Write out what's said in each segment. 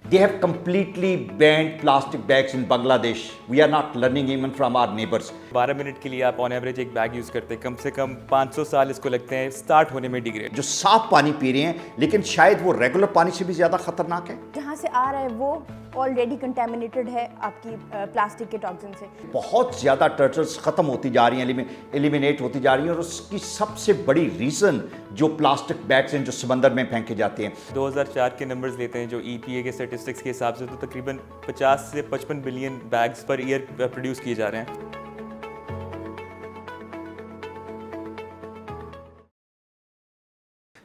They have completely banned plastic bags in Bangladesh. We are not learning even from our neighbors. 12 minute के लिए आप on average एक bag use करते हैं, कम से कम 500 साल इसको लगते हैं स्टार्ट होने में डिग्रेड। जो साफ पानी पी रहे हैं, लेकिन शायद वो रेगुलर पानी से भी ज़्यादा खतरनाक है। जहाँ से आ रहा है वो ऑलरेडी कंटेमिनेटेड है आपकी प्लास्टिक के टॉक्सिन से। बहुत ज़्यादा टर्टल्स ख़त्म होती जा रही हैं, एलिमिनेट होती जा रही हैं, और उसकी सबसे बड़ी रीज़न जो प्लास्टिक बैग्स हैं जो समंदर में फेंके जाते हैं। 2004 के नंबर्स लेते हैं जो EPA के स्टैटिस्टिक्स के हिसाब से, तो तकरीबन 50 से 55 billion bags per year produce किए जा रहे हैं।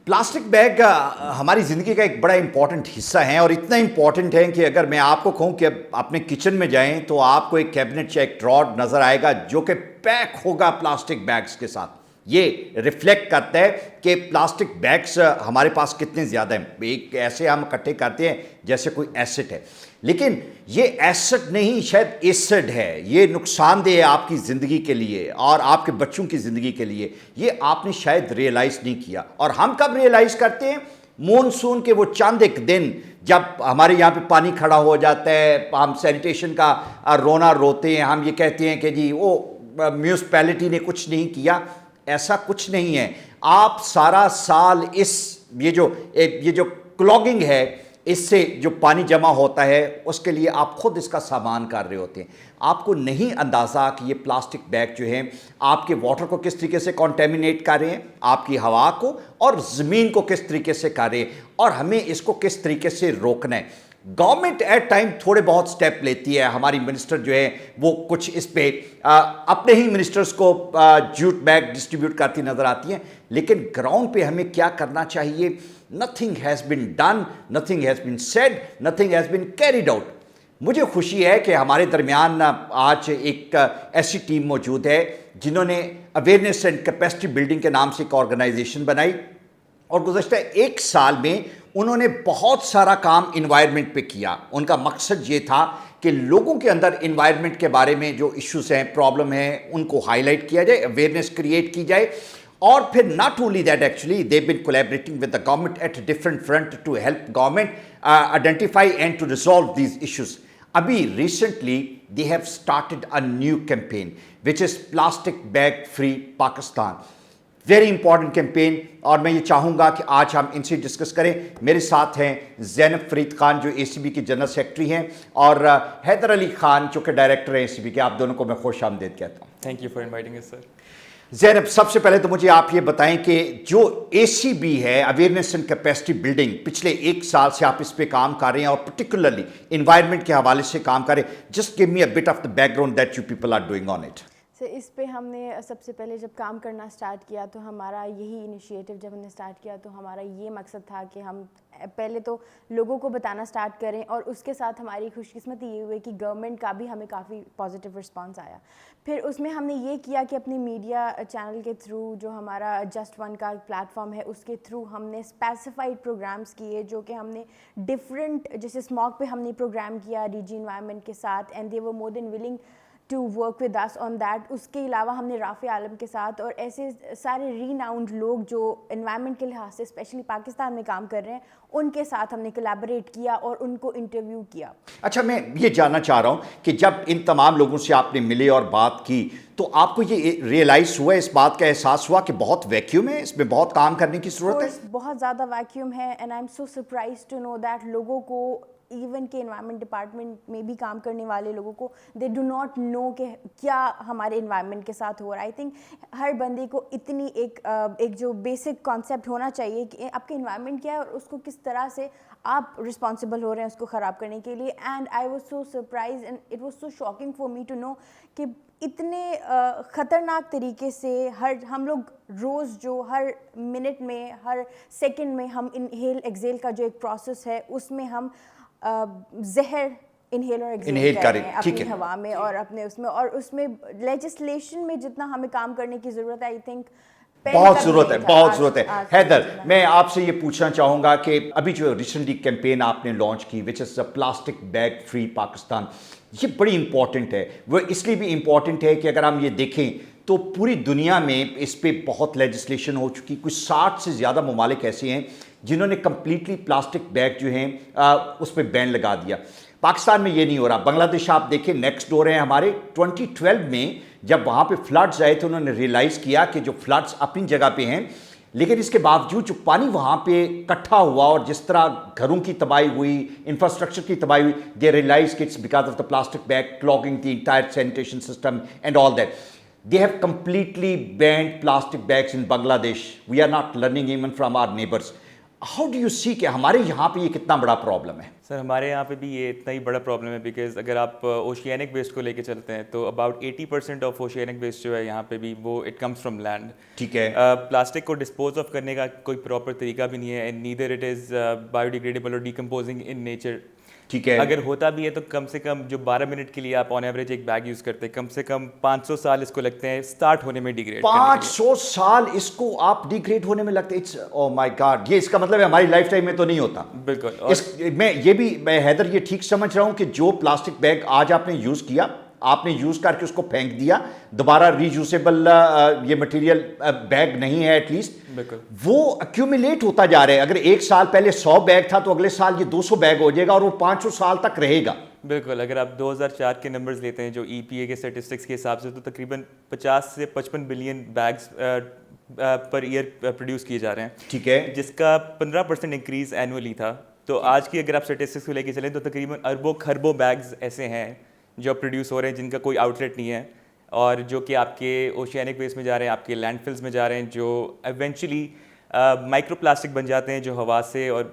प्लास्टिक बैग हमारी ज़िंदगी का एक बड़ा इंपॉर्टेंट हिस्सा है, और इतना इंपॉर्टेंट है कि अगर मैं आपको कहूँ कि अपने किचन में जाएं तो आपको एक कैबिनेट या एक ड्रॉर नज़र आएगा जो कि पैक होगा प्लास्टिक बैग्स के साथ। ये रिफ्लेक्ट करता है कि प्लास्टिक बैग्स हमारे पास कितने ज़्यादा हैं। एक ऐसे हम इकट्ठे करते हैं जैसे कोई एसेट है, लेकिन ये एसेट नहीं, शायद एसिड है। ये नुकसानदेह है आपकी ज़िंदगी के लिए और आपके बच्चों की ज़िंदगी के लिए। ये आपने शायद रियलाइज़ नहीं किया, और हम कब रियलाइज़ करते हैं? मॉनसून के वो चंद एक दिन जब हमारे यहाँ पे पानी खड़ा हो जाता है, हम सैनिटेशन का रोना रोते हैं, हम ये कहते हैं कि जी वो म्यूनसिपैलिटी ने कुछ नहीं किया। ऐसा कुछ नहीं है। आप सारा साल ये जो क्लॉगिंग है, इससे जो पानी जमा होता है, उसके लिए आप खुद इसका सामान कर रहे होते हैं। आपको नहीं अंदाज़ा कि ये प्लास्टिक बैग जो हैं आपके वाटर को किस तरीके से कॉन्टेमिनेट कर रहे हैं, आपकी हवा को और ज़मीन को किस तरीके से कर रहे हैं, और हमें इसको किस तरीके से रोकना है। गवर्नमेंट एट टाइम थोड़े बहुत स्टेप लेती है। हमारी मिनिस्टर जो है वो कुछ इस पे अपने ही मिनिस्टर्स को जूट बैग डिस्ट्रीब्यूट करती नज़र आती हैं, लेकिन ग्राउंड पे हमें क्या करना चाहिए? Nothing has been done, nothing has been said, nothing has been carried out. मुझे खुशी है कि हमारे दरमियान आज एक ऐसी टीम मौजूद है जिन्होंने अवेयरनेस एंड कैपेसिटी बिल्डिंग के नाम से एक ऑर्गेनाइजेशन बनाई, और गुज़श्ता एक साल में उन्होंने बहुत सारा काम इन्वायरमेंट पे किया। उनका मकसद ये था कि लोगों के अंदर इन्वायरमेंट के बारे में जो इश्यूज़ हैं, प्रॉब्लम है, उनको हाईलाइट किया जाए, अवेयरनेस क्रिएट की जाए, और फिर not only that, actually they been collaborating with the government at different front to help government identify and to resolve these issues. अभी recently they have started a new campaign which is plastic bag free Pakistan. Very important campaign, और मैं ये चाहूँगा कि आज हम इनसे discuss करें। मेरे साथ हैं ज़ैनब फरीद खान जो ACB की जनरल सेक्रेटरी हैं, और हैदर अली खान जो कि डायरेक्टर हैं ACB के। आप दोनों को मैं खुश आमदीद कहता हूँ। Thank you for inviting us sir. Zainab, सबसे पहले तो मुझे आप ये बताएं कि जो ACB है, अवेयरनेस एंड कैपेसिटी बिल्डिंग, पिछले एक साल से आप इस पे काम कर रहे हैं और पर्टिकुलरली इन्वायरमेंट के हवाले से काम कर रहे हैं। Just give me a bit of the background that you people are doing on it. इस पे हमने सबसे पहले जब काम करना स्टार्ट किया तो हमारा यही इनिशिएटिव जब हमने स्टार्ट किया तो हमारा ये मकसद था कि हम पहले तो लोगों को बताना स्टार्ट करें, और उसके साथ हमारी खुशकिस्मती ये हुई कि गवर्नमेंट का भी हमें काफ़ी पॉजिटिव रिस्पांस आया। फिर उसमें हमने ये किया कि अपनी मीडिया चैनल के थ्रू, जो हमारा जस्ट वन का प्लेटफॉर्म है, उसके थ्रू हमने स्पेसिफाइड प्रोग्राम्स किए, जो कि हमने डिफरेंट, जैसे स्मॉग पे हमने प्रोग्राम किया DG एनवायरनमेंट के साथ, and they were more than willing to work with us on that. उसके अलावा हमने राफ़े आलम के साथ और ऐसे सारे रीनाउंड लोग जो एनवायरनमेंट के लिहाज से स्पेशली पाकिस्तान में काम कर रहे हैं, उनके साथ हमने कोलैबोरेट किया और उनको इंटरव्यू किया। अच्छा, मैं ये जानना चाह रहा हूँ कि जब इन तमाम लोगों से आपने मिले और बात की, तो आपको ये रियलाइज़ हुआ, इस बात का एहसास हुआ कि बहुत वैक्यूम है, इसमें बहुत काम करने की ज़रूरत है? बहुत ज़्यादा वैक्यूम है, and I am so surprise to know that लोगों को, इवन के एनवायरनमेंट डिपार्टमेंट में भी काम करने वाले लोगों को, दे डू नॉट नो कि क्या हमारे एनवायरनमेंट के साथ हो रहा है। आई थिंक हर बंदे को इतनी एक जो बेसिक कॉन्सेप्ट होना चाहिए कि आपके एनवायरनमेंट क्या है और उसको किस तरह से आप रिस्पॉन्सिबल हो रहे हैं उसको ख़राब करने के लिए। And I was so surprise and it was so shocking for me to know कि इतने ख़तरनाक तरीके से हम लोग रोज़ जो हर मिनट में, हर सेकंड में हम इनहेल एक्सेल का जो एक प्रोसेस है, उसमें हम जहर इनहेल और एक्सेल कर रहे हैं अपनी हवा में और अपने उसमें, और उसमें लेजिस्लेशन में जितना हमें काम करने की ज़रूरत है, आई थिंक बहुत ज़रूरत है। हैदर, मैं आपसे ये पूछना चाहूँगा कि अभी जो रिसेंटली कैंपेन आपने लॉन्च की, विच is plastic bag free Pakistan, ये बड़ी इंपॉर्टेंट है। वो इसलिए भी इंपॉर्टेंट है कि अगर हम ये देखें तो पूरी दुनिया में इस पे बहुत लेजिस्लेशन हो चुकी। कुछ 60 से ज़्यादा ममालिक ऐसे हैं जिन्होंने कंप्लीटली प्लास्टिक बैग जो हैं उस पर बैन लगा दिया। पाकिस्तान में ये नहीं हो रहा। बांग्लादेश आप देखें नेक्स्ट डोर है हमारे। 2012 में जब वहाँ पे फ्लड्स आए तो उन्होंने रियलाइज़ किया कि जो फ्लड्स अपनी जगह पे हैं, लेकिन इसके बावजूद जो पानी वहाँ पे इकट्ठा हुआ और जिस तरह घरों की तबाही हुई, इंफ्रास्ट्रक्चर की तबाही हुई, दे रियलाइज कि it's because of the plastic bag clogging the entire sanitation system and all that. They have completely banned plastic bags in Bangladesh. We are not learning even from our neighbors. How do you see कि हमारे यहाँ पे ये कितना बड़ा problem है? Sir हमारे यहाँ पे भी ये इतना ही बड़ा प्रॉब्लम है, बिकॉज अगर आप ओशियनिक वेस्ट को लेके चलते हैं तो अबाउट 80% ऑफ ओशियनिक वेस्ट जो है यहाँ पे भी वो इट कम्स फ्रॉम लैंड. ठीक है. प्लास्टिक को डिस्पोज ऑफ करने का कोई प्रॉपर तरीका भी नहीं है, and neither it is biodegradable और डिकम्पोजिंग इन नेचर. ठीक है. अगर होता भी है तो कम से कम जो 12 मिनट के लिए आप ऑन एवरेज एक बैग यूज़ करते हैं, कम से कम 500 साल इसको लगते हैं स्टार्ट होने में डिग्रेड. 500 साल इसको आप डिग्रेड होने में लगते हैं. It's oh my God. ये इसका मतलब है हमारी लाइफ टाइम में तो नहीं होता. बिल्कुल. मैं हैदर ये ठीक समझ रहा हूँ कि जो प्लास्टिक बैग आज आपने यूज़ किया, आपने यूज़ करके उसको फेंक दिया, दोबारा रीयूजेबल ये मटेरियल बैग नहीं है एटलीस्ट, वो एक्यूमुलेट होता जा रहा है. अगर एक साल पहले 100 बैग था तो अगले साल ये 200 बैग हो जाएगा और वो 500 साल तक रहेगा. बिल्कुल. अगर आप 2004 के नंबर्स लेते हैं जो EPA के स्टैटिस्टिक्स के हिसाब से, तो तकरीबन 50 से 55 billion bags per year produce किए जा रहे हैं. ठीक है. जिसका 15% इंक्रीज एनुअली था. तो आज की अगर आप स्टैटिस्टिक्स को लेके चलें तो तकरीबन अरबों खरबों बैग्स ऐसे हैं जो प्रोड्यूस हो रहे हैं जिनका कोई आउटलेट नहीं है, और जो कि आपके ओशियनिक वेस्ट में जा रहे हैं, आपके लैंडफिल्स में जा रहे हैं, जो इवेंचुअली माइक्रो प्लास्टिक बन जाते हैं जो हवा से और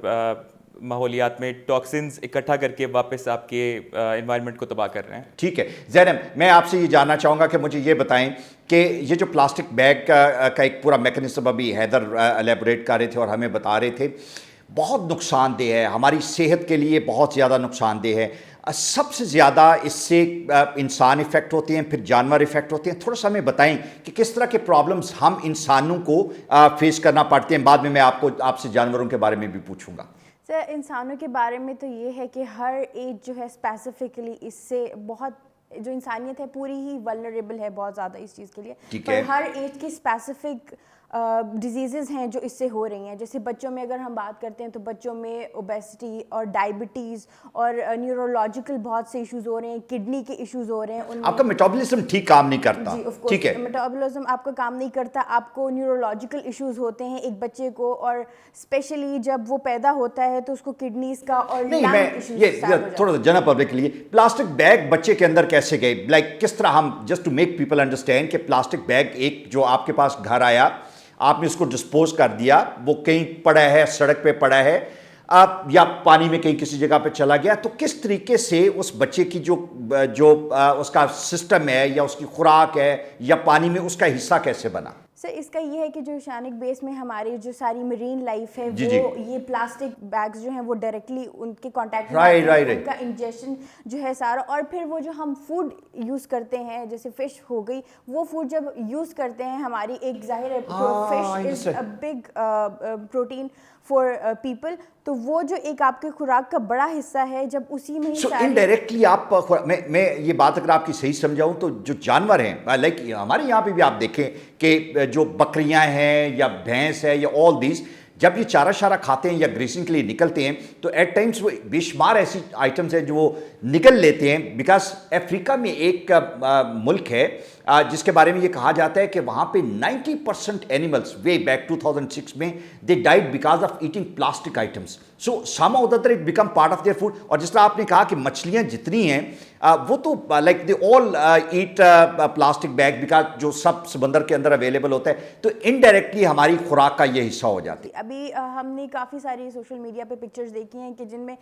माहौलियात में टॉक्सिन्स इकट्ठा करके वापस आपके एनवायरनमेंट को तबाह कर रहे हैं. ठीक है. ज़ैनब, मैं आपसे ये जानना चाहूँगा कि मुझे ये बताएं कि ये जो प्लास्टिक बैग का एक पूरा मैकेनिज्म अभी हैदर एलेबोरेट कर रहे थे और हमें बता रहे थे, बहुत नुकसानदेह है, हमारी सेहत के लिए बहुत ज़्यादा नुकसानदेह है. सबसे ज़्यादा इससे इंसान इफ़ेक्ट होते हैं, फिर जानवर इफ़ेक्ट होते हैं. थोड़ा सा हमें बताएं कि किस तरह के प्रॉब्लम्स हम इंसानों को फेस करना पड़ते हैं. बाद में मैं आपसे जानवरों के बारे में भी पूछूंगा. सर, इंसानों के बारे में तो ये है कि हर एज जो है स्पेसिफिकली इससे बहुत, जो इंसानियत है पूरी ही वल्नरेबल है बहुत ज़्यादा इस चीज़ के लिए. पर हर एज की स्पेसिफिक डिजीज़ हैं जो इससे हो रही हैं. जैसे बच्चों में अगर हम बात करते हैं तो बच्चों में ओबेसिटी और डायबिटीज़ और न्यूरोलॉजिकल बहुत से इश्यूज़ हो रहे हैं, किडनी के इश्यूज़ हो रहे हैं. उनमें आपका मेटाबॉलिज्म ठीक काम नहीं करता. ठीक है. मेटाबॉलिज्म आपका काम नहीं करता, आपको न्यूरोलॉजिकल इश्यूज़ होते हैं एक बच्चे को, और स्पेशली जब वो पैदा होता है तो उसको किडनीज़ का और लंग इश्यूज़. ये थोड़ा सा जनरल पब्लिक के लिए, प्लास्टिक बैग बच्चे के अंदर कैसे गए? लाइक किस तरह हम, just to make people understand कि प्लास्टिक बैग एक जो आपके पास घर आया, आपने उसको डिस्पोज कर दिया, वो कहीं पड़ा है, सड़क पे पड़ा है, आप या पानी में कहीं किसी जगह पे चला गया, तो किस तरीके से उस बच्चे की जो उसका सिस्टम है या उसकी खुराक है या पानी में उसका हिस्सा कैसे बना? सर, इसका ये है कि जो ओशियनिक बेस में हमारी जो सारी मरीन लाइफ है वो ये प्लास्टिक बैग्स जो हैं वो डायरेक्टली उनके कांटेक्ट में उनका इंजेक्शन जो है सारा, और फिर वो जो हम फूड यूज़ करते हैं जैसे फ़िश हो गई, वो फूड जब यूज़ करते हैं हमारी, एक ज़ाहिर है fish is a big protein for people, तो वो जो एक आपके खुराक का बड़ा हिस्सा है, जब उसी में इनडायरेक्टली आप, मैं ये बात अगर आपकी सही समझाऊं तो जो जानवर हैं, लाइक हमारे यहाँ पे भी आप देखें कि जो बकरियां हैं या भैंस है या ऑल दीज, जब ये चारा शारा खाते हैं या ग्रेसिंग के लिए निकलते हैं तो एट टाइम्स वो बेशुमार ऐसी आइटम्स हैं जो वो निकल लेते हैं. बिकॉज अफ्रीका में एक मुल्क है जिसके बारे में ये कहा जाता है कि वहाँ पे 90% एनिमल्स वे बैक 2006 में they died because of eating plastic items. So some of that it become part of their food. और जिस तरह आपने कहा कि मछलियाँ जितनी हैं वो तो like they all eat plastic bag because जो सब समंदर के अंदर अवेलेबल होता है, तो इनडायरेक्टली हमारी खुराक का ये हिस्सा हो जाती है. अभी हमने काफ़ी सारी सोशल मीडिया पे पिक्चर्स देखी हैं कि जिनमें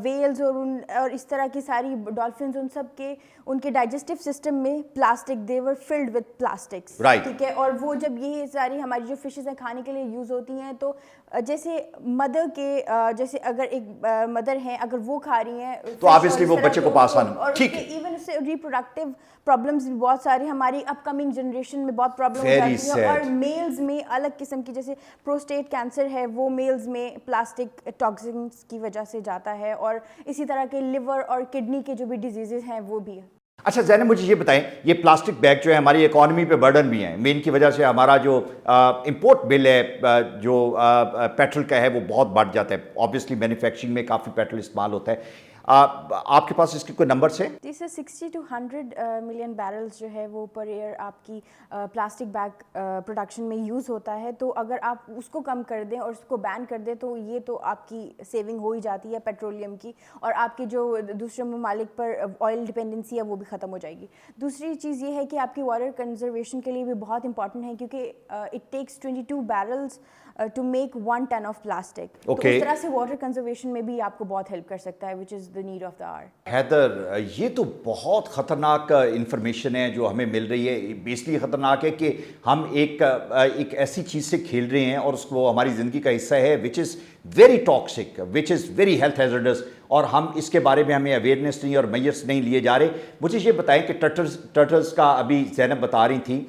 वेल्स और इस तरह की सारी डॉल्फिन्स, उन सब के उनके डाइजेस्टिव सिस्टम में plastic, they were filled with plastics. ठीक है. और वो जब ये सारी हमारी जो फिशेस हैं खाने के लिए यूज़ होती हैं, तो जैसे मदर के जैसे अगर एक मदर हैं, अगर वो खा रही हैं तो ऑब्वियसली वो बच्चे को पास आना. ठीक है. इवन उससे रिप्रोडक्टिव प्रॉब्लम्स भी बहुत सारी, हमारी अपकमिंग जनरेशन में बहुत प्रॉब्लम हो जाती है. और मेल्स में अलग किस्म की, जैसे प्रोस्टेट कैंसर है, वो मेल्स में प्लास्टिक टॉक्सिन्स की वजह से जाता है, और इसी तरह के लिवर और किडनी के जो भी डिजीज़ेस हैं वो भी है. अच्छा ज़ैनब, मुझे ये बताएं, ये प्लास्टिक बैग जो है हमारी इकोनॉमी पे बर्डन भी हैं, मेन की वजह से हमारा जो इंपोर्ट बिल है जो पेट्रोल का है वो बहुत बढ़ जाता है। ऑब्वियसली मैन्युफैक्चरिंग में काफ़ी पेट्रोल इस्तेमाल होता है। आपके पास इसके कोई नंबर्स हैं? जैसे 60 to 100 मिलियन बैरल्स जो है वो पर ईयर आपकी प्लास्टिक बैग प्रोडक्शन में यूज़ होता है। तो अगर आप उसको कम कर दें और उसको बैन कर दें तो ये तो आपकी सेविंग हो ही जाती है पेट्रोलियम की, और आपकी जो दूसरे ममालिक पर ऑयल डिपेंडेंसी है वो भी ख़त्म हो जाएगी। दूसरी चीज़ ये है कि आपकी वाटर कंजर्वेशन के लिए भी बहुत इंपॉर्टेंट है, क्योंकि it takes 22 barrels to make 1 ton of plastic. तो Okay. उस तरह से वाटर कंजर्वेशन में भी आपको बहुत हेल्प कर सकता है, which is the need of the hour. Haider, ये तो बहुत ख़तरनाक इंफॉर्मेशन है जो हमें मिल रही है। बेसिकली ख़तरनाक है कि हम एक ऐसी चीज़ से खेल रहे हैं और उसको हमारी ज़िंदगी का हिस्सा है, which is very toxic, which is very health hazardous, और हम इसके बारे में हमें अवेयरनेस नहीं और मैयर्स नहीं लिए जा रहे। मुझे ये बताएं कि टर्टल्स का अभी ज़ैनब बता रही थी,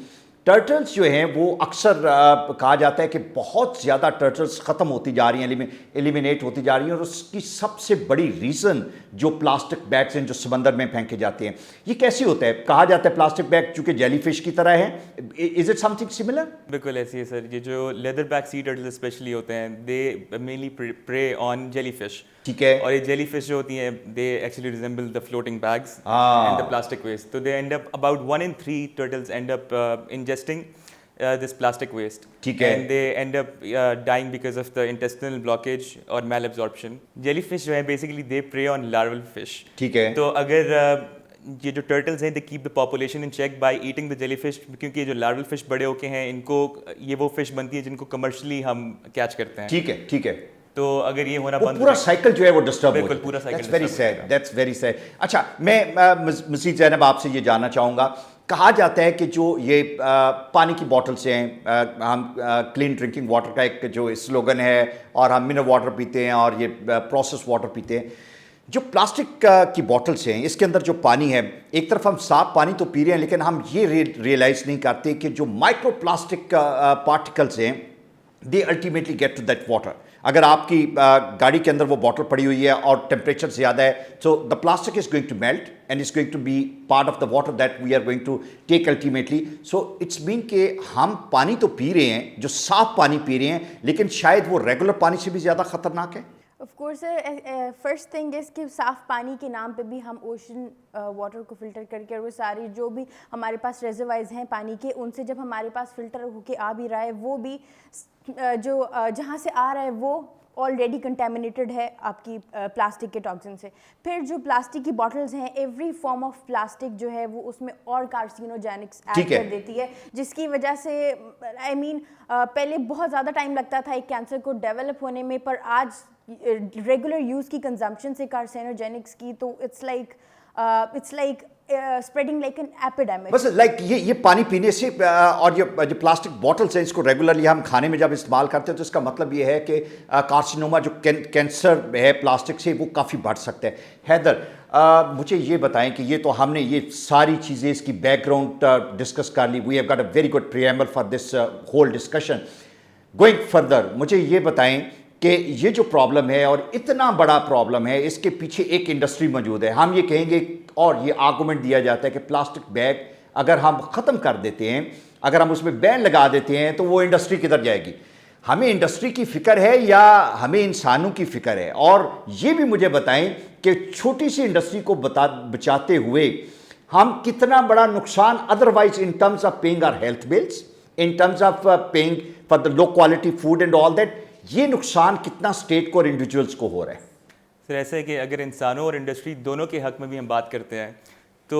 टर्टल्स जो हैं वो अक्सर कहा जाता है कि बहुत ज़्यादा टर्टल्स ख़त्म होती जा रही हैं, एलिमिनेट होती जा रही हैं, और उसकी सबसे बड़ी रीज़न जो प्लास्टिक बैग्स हैं जो समंदर में फेंके जाते हैं। ये कैसे होता है? कहा जाता है प्लास्टिक बैग चूँकि जेलीफिश की तरह है, इज़ इट समथिंग सिमिलर? बिल्कुल ऐसी है सर। ये जो leatherback sea turtles specially होते हैं, they mainly prey on jellyfish. ठीक है। और ये जेलीफिश जो होती हैं, they actually resemble the floating bags Ah. And the plastic waste. तो they end up about 1 in 3 turtles end up ingesting this plastic waste. ठीक है। And they end up dying because of the intestinal blockage or malabsorption. Jellyfish जो है basically they prey on larval fish. ठीक है। तो अगर ये जो टर्टल्स हैं, they keep the population in check by eating the jellyfish, क्योंकि ये जो लार्वल फिश बड़े होके हैं, इनको ये वो फिश बनती है जिनको कमर्शियली हम कैच करते हैं। ठीक है, ठीक है। तो अगर ये होना वो बंद पूरा साइकिल जो है वो डिस्टर्ब हो बिल्कुल, जाता है। पूरा cycle That's very disturb हो sad, that's very sad। अच्छा, मैं मज़ीद ज़ैनब आपसे ये जानना चाहूँगा, कहा जाता है कि जो ये पानी की बॉटल्स हैं, हम क्लीन ड्रिंकिंग वाटर का एक जो स्लोगन है, और हम मिनरल वाटर पीते हैं और ये प्रोसेस वाटर पीते हैं। जो प्लास्टिक की बॉटल्स हैं, इसके अंदर जो पानी है, एक तरफ हम साफ पानी तो पी रहे हैं, लेकिन हम ये रियलाइज़ नहीं करते कि जो माइक्रो प्लास्टिक पार्टिकल्स हैं, they ultimately get to that water. अगर आपकी गाड़ी के अंदर वो बॉटल पड़ी हुई है और टेम्परेचर ज़्यादा है, so the plastic is going to melt and is going to be part of the water that we are going to take ultimately. So it's mean कि हम पानी तो पी रहे हैं, जो साफ पानी पी रहे हैं, लेकिन शायद वो रेगुलर पानी से भी ज़्यादा ख़तरनाक है। Of course first thing is कि साफ़ पानी के नाम पे भी हम ओशन वाटर को फ़िल्टर करके, और वो सारी जो भी हमारे पास रिजर्वाइज हैं पानी के, उनसे जब हमारे पास फ़िल्टर होके आ भी रहा है, वो भी जो जहाँ से आ रहा है वो ऑलरेडी कंटेमिनेटेड है आपकी प्लास्टिक के टॉक्सिन से। फिर जो प्लास्टिक की बॉटल्स हैं, एवरी फॉर्म ऑफ प्लास्टिक जो है वो उसमें और कार्सिनोजेनिक्स ऐड कर देती है, जिसकी वजह से आई मीन पहले बहुत ज़्यादा टाइम लगता था एक कैंसर को डेवलप होने में, पर आज रेगुलर यूज़ की कंजम्पशन से कार्सिनोजेनिक्स की, तो it's like spreading like an epidemic. बस लाइक ये पानी पीने से और ये जो प्लास्टिक बॉटल्स हैं, इसको रेगुलरली हम खाने में जब इस्तेमाल करते हैं, तो इसका मतलब ये है कि कार्सिनोमा जो कैंसर है प्लास्टिक से, वो काफ़ी बढ़ सकता है। हैदर, मुझे ये बताएं कि ये तो हमने ये सारी चीज़ें इसकी बैकग्राउंड डिस्कस कर ली, we have got a very good preamble for this whole discussion. Going further, मुझे ये बताएं कि ये जो प्रॉब्लम है और इतना बड़ा प्रॉब्लम है, इसके पीछे एक इंडस्ट्री मौजूद है। हम ये कहेंगे, और ये आर्गूमेंट दिया जाता है कि प्लास्टिक बैग अगर हम ख़त्म कर देते हैं, अगर हम उसमें बैन लगा देते हैं, तो वो इंडस्ट्री किधर जाएगी? हमें इंडस्ट्री की फ़िक्र है या हमें इंसानों की फ़िक्र है? और ये भी मुझे बताएं कि छोटी सी इंडस्ट्री को बचाते हुए हम कितना बड़ा नुकसान otherwise in terms of paying our health bills, in terms of paying for the low quality food and all that, ये नुकसान कितना स्टेट को और इंडिविजुअल्स को हो रहा है? सर ऐसा है कि अगर इंसानों और इंडस्ट्री दोनों के हक में भी हम बात करते हैं, तो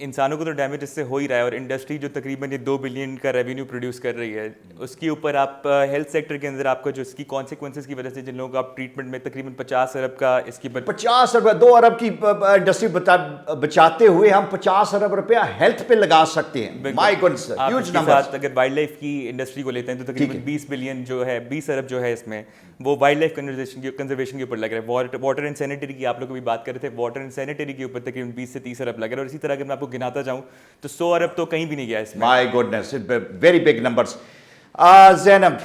इंसानों को तो डैमेज इससे हो ही रहा है, और इंडस्ट्री जो तकरीबन ये 2 बिलियन का रेवेन्यू प्रोड्यूस कर रही है, उसके ऊपर आप हेल्थ सेक्टर के अंदर आपका जो इसकी कॉन्सिक्वेंसेस की वजह से जिन लोगों को आप ट्रीटमेंट में तकरीबन 50 अरब का इसकी 50 अरब, 2 अरब की इंडस्ट्री बचाते हुए हम 50 अरब रुपया हेल्थ पे लगा सकते हैं। My God, huge number. अगर वाइल्ड लाइफ की इंडस्ट्री को लेते हैं तो तकरीबन 20 बिलियन जो है, 20 अरब जो है इसमें, वो वाइल्ड लाइफ कंजर्वेशन के ऊपर लग रहा है। वाटर एंड सैनिटरी की आप लोग भी बात कर रहे थे, वाटर एंड सैनिटरी के ऊपर तकरीबन 20 से 30 अरब लग रहा है, और इसी तरह अगर मैं आपको गिनाता जाऊं तो 100 अरब तो कहीं भी नहीं गया इसमें। My goodness, very big numbers. Zainab,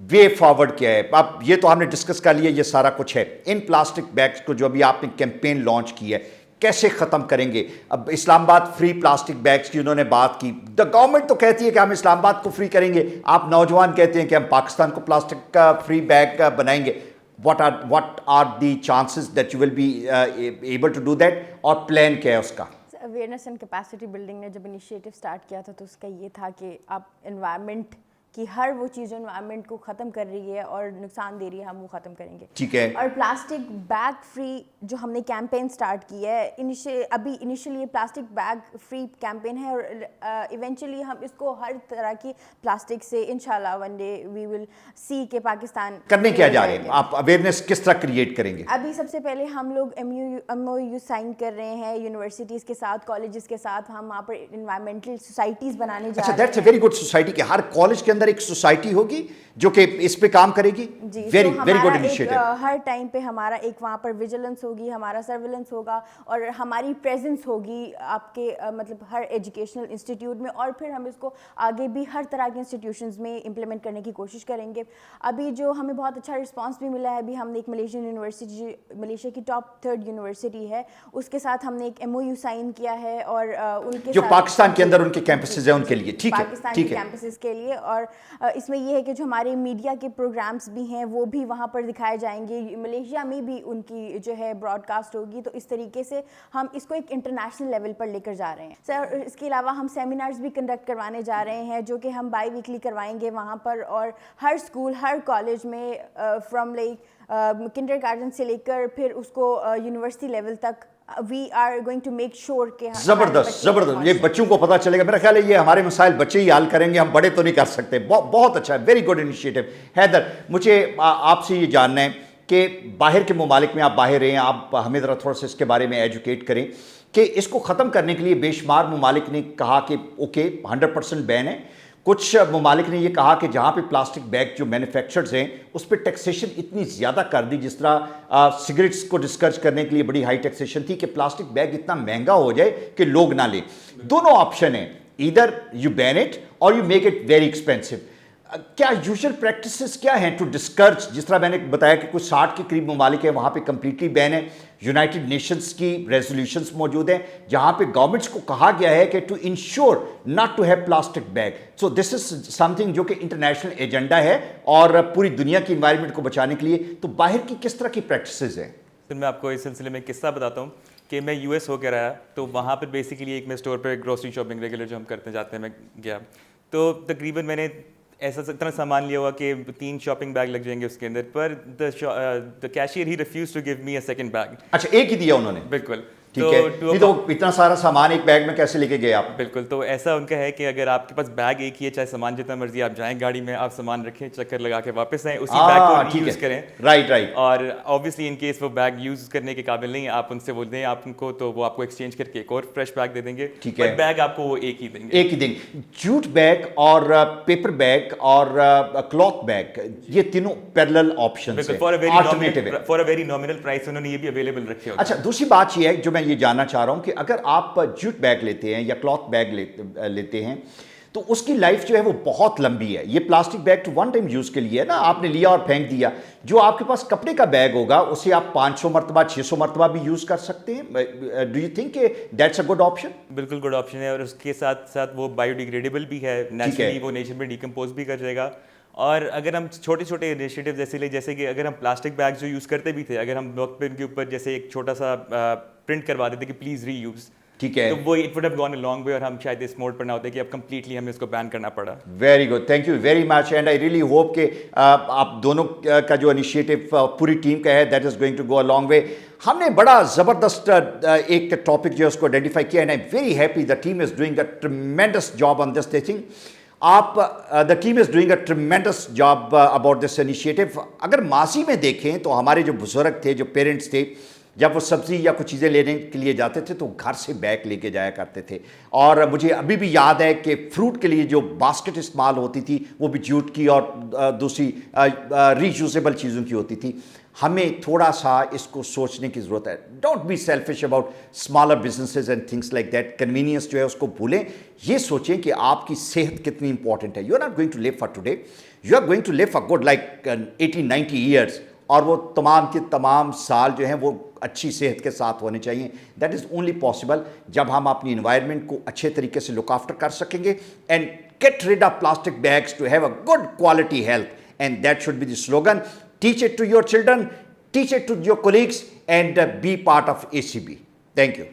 way forward क्या है? अब ये तो हमने डिस्कस कर लिया, ये सारा कुछ है। इन प्लास्टिक बैग्स को जो अभी आपने कैंपेन लॉन्च की है, کیسے ختم کریں گے؟ اب اسلام آباد فری پلاسٹک بیگز کی انہوں نے بات کی. دا گورنمنٹ تو کہتی ہے کہ ہم اسلام آباد کو فری کریں گے, آپ نوجوان کہتے ہیں کہ ہم پاکستان کو پلاسٹک کا فری بیگ بنائیں گے. what are the chances that you will be able to do that, اور پلان کیا ہے اس کا؟ اویئرنیس اینڈ کیپیسٹی بلڈنگ نے جب انیشیٹو اسٹارٹ کیا تھا تو اس کا یہ تھا کہ آپ انوائرمنٹ کی ہر وہ چیز جو انوائرمنٹ کو ختم کر رہی ہے اور نقصان دے رہی ہے ہم وہ ختم کریں گے. ٹھیک ہے. اور پلاسٹک بیگ فری جو ہم نے کیمپین سٹارٹ کی ہے, ابھی انیشلی یہ پلاسٹک بیگ فری کیمپین ہے, اور ایونچولی ہم اس کو ہر طرح کی پلاسٹک سے انشاءاللہ ون ڈے وی ول سی کہ پاکستان کرنے کیا جا رہے ہیں آپ, اویئرنیس کس طرح کریٹ کریں گے؟ ابھی سب سے پہلے ہم لوگ ایم او یو سائن کر رہے ہیں یونیورسٹیز کے ساتھ, کالجز کے ساتھ. ہم وہاں پر انوائرمنٹل سوسائٹیز بنانے جا رہے ہیں. That's a very good society کہ ہر کالج کے اندر ایک سوسائٹی ہوگی جو کہ اس پہ کام کرے گی. Very good initiative. ہر ٹائم پہ ہمارا ایک وہاں پر ویجیلنس ہوگی, ہمارا سرویلنس ہوگا, اور ہماری پریزنس ہوگی آپ کے مطلب ہر ایجوکیشنل انسٹیٹیوٹ میں, اور پھر ہم اس کو آگے بھی ہر طرح کے انسٹیٹیوشنز میں امپلیمنٹ کرنے کی کوشش کریں گے. ابھی جو ہمیں بہت اچھا رسپانس بھی ملا ہے, ابھی ہم نے ایک ملیشین یونیورسٹی, ملیشیا کی ٹاپ 3rd یونیورسٹی ہے, اس کے ساتھ ہم نے ایک ایم او یو سائن کیا ہے, اور ان کے جو پاکستان کے اندر ان کے کیمپسز ہیں ان کے لیے. ٹھیک ہے, پاکستان کے کیمپسز کے لیے. اور اس میں یہ ہے کہ جو ہمارے میڈیا کے پروگرامس بھی ہیں وہ بھی وہاں پر دکھائے جائیں گے, ملیشیا میں بھی ان کی جو ہے براڈ کاسٹ ہوگی. تو اس طریقے سے ہم اس کو ایک انٹرنیشنل لیول پر لے کر جا رہے ہیں. سر اس کے علاوہ ہم سیمینارز بھی کنڈکٹ کروانے جا رہے ہیں جو کہ ہم بائی ویکلی کروائیں گے وہاں پر, اور ہر اسکول ہر کالج میں فرام لائک کنڈر گارڈن سے لے کر پھر اس کو یونیورسٹی لیول تک we are going to make sure کہ زبردست یہ بچوں کو پتہ چلے گا. میرا خیال ہے یہ ہمارے مسائل بچے ہی حل کریں گے, ہم بڑے تو نہیں کر سکتے. بہت اچھا ہے, ویری گڈ انیشیٹو. حیدر, مجھے آپ سے یہ جاننا ہے کہ باہر کے ممالک میں آپ باہر رہے ہیں, آپ ہمیں ذرا تھوڑا سا اس کے بارے میں ایجوکیٹ کریں کہ اس کو ختم کرنے کے لیے بے شمار ممالک نے کہا کہ اوکے 100% بین ہے. کچھ ممالک نے یہ کہا کہ جہاں پہ پلاسٹک بیگ جو مینوفیکچرڈز ہیں اس پہ ٹیکسیشن اتنی زیادہ کر دی, جس طرح سگریٹس کو ڈسکرج کرنے کے لیے بڑی ہائی ٹیکسیشن تھی, کہ پلاسٹک بیگ اتنا مہنگا ہو جائے کہ لوگ نہ لیں. دونوں آپشن ہیں, ایدر یو بین اٹ اور you make it very expensive. کیا یوزول پریکٹسز کیا ہیں ٹو ڈسکرج؟ جس طرح میں نے بتایا کہ کچھ 60 کے قریب ممالک ہیں وہاں پہ کمپلیٹلی بین ہے. یونائٹڈ نیشنز کی ریزولوشنز موجود ہیں جہاں پہ گورنمنٹس کو کہا گیا ہے کہ to ensure not to have plastic bag. So this is something جو کہ انٹرنیشنل ایجنڈا ہے اور پوری دنیا کی انوائرمنٹ کو بچانے کے لیے. تو باہر کی کس طرح کی پریکٹسز ہیں؟ پھر میں آپ کو اس سلسلے میں قصہ بتاتا ہوں کہ میں یو ایس ہو کے رہا, تو وہاں پر بیسیکلی ایک میں اسٹور پہ گروسری شاپنگ ریگولر جو ہم کرتے جاتے ہیں میں گیا, تو تقریباً میں نے ایسا اتنا سامان لیا ہوا کہ 3 شاپنگ بیگ لگ جائیں گے اس کے اندر, پر the cashier he refuse to give me a second bag. اچھا, ایک ہی دیا انہوں نے؟ بالکل. ٹھیک ہے, نہیں تو اتنا سارا سامان ایک بیگ میں کیسے لے کے گئے آپ؟ بالکل, تو ایسا ان کا ہے کہ اگر آپ کے پاس بیگ ایک ہی ہے, چاہے سامان جتنا مرضی آپ جائیں گاڑی میں, آپ سامان رکھیں, چکر لگا کے واپس آئیں, اسی بیگ کو یوز کریں. رائٹ. اور آبویسلی ان کیس وہ بیگ یوز کرنے کے قابل نہیں, آپ ان سے بول دیں آپ ان کو, تو وہ آپ کو ایکسچینج کر کے ایک اور فریش بیگ دے دیں گے. ٹھیک ہے, بیگ آپ کو وہ ایک ہی دیں گے. جوٹ بیگ اور پیپر بیگ اور کلاتھ بیگ, یہ تینوں پیرلل آپشنز ہیں, alternative for a very nominal price انہوں نے یہ بھی اویلیبل رکھے ہوتے ہیں. اچھا, دوسری بات یہ ہے جو میں یہ جاننا چاہ رہا ہوں کہ اگر آپ جوٹ بیگ لیتے ہیں یا کلاتھ بیگ لیتے ہیں تو اس کی لائف جو ہے وہ بہت لمبی ہے. یہ plastic bag to one time use کے لیے ہے نا, آپ نے لیا اور پھینک دیا. جو آپ کے پاس کپڑے کا بیگ ہوگا اسے آپ 500 مرتبہ 600 مرتبہ بھی یوز کر سکتے ہیں. ڈو یو تھنک کہ دیٹس اے گڈ آپشن؟ بالکل گڈ آپشن ہے, اور اس کے ساتھ ساتھ وہ بایو ڈیگریڈیبل بھی ہے, نیچرلی وہ نیچر میں ڈیکمپوز بھی کر جائے گا. اور اگر ہم چھوٹے چھوٹے انیشیٹیو جیسے کہ اگر ہم پلاسٹک بیگ جو یوز کرتے بھی تھے, اگر ہم وقت پہ ان کے اوپر جیسے ایک چھوٹا سا پرنٹ کروا دیتے کہ پلیز ری یوز, ٹھیک ہے, تو وہ it would have gone a long way, اور ہم شاید اس موڈ پر نہ ہوتے کہ اب کمپلیٹلی ہمیں اس کو بین کرنا پڑا. Very good, thank you very much, and I really hope کہ آپ دونوں کا جو انیشیٹو پوری ٹیم کا ہے that is going to go a long way. ہم نے بڑا زبردست ایک ٹاپک جو ہے اس کو آئیڈینٹیفائی کیا, and I am very happy the team is doing a tremendous job on this thing. آپ the team is doing a tremendous job about this initiative. اگر ماضی میں دیکھیں تو ہمارے جو بزرگ تھے, جو پیرنٹس تھے, جب وہ سبزی یا کچھ چیزیں لینے کے لیے جاتے تھے تو گھر سے بیگ لے کے جایا کرتے تھے. اور مجھے ابھی بھی یاد ہے کہ فروٹ کے لیے جو باسکٹ استعمال ہوتی تھی وہ بھی جوٹ کی اور دوسری ری یوزیبل چیزوں کی ہوتی تھی. ہمیں تھوڑا سا اس کو سوچنے کی ضرورت ہے. Don't be selfish about smaller businesses and things like that. Convenience جو ہے اس کو بھولیں, یہ سوچیں کہ آپ کی صحت کتنی امپورٹنٹ ہے. You are not going to live for today, you are going to live for good like 80-90 years. اور وہ تمام کے تمام سال جو ہیں وہ اچھی صحت کے ساتھ ہونے چاہیے. دیٹ از اونلی پاسبل جب ہم اپنی انوائرمنٹ کو اچھے طریقے سے لک آفٹر کر سکیں گے. And get rid of plastic bags to have a good quality health, and that should be the slogan. Teach it to your children, teach it to your colleagues, and be part of ACB. Thank you.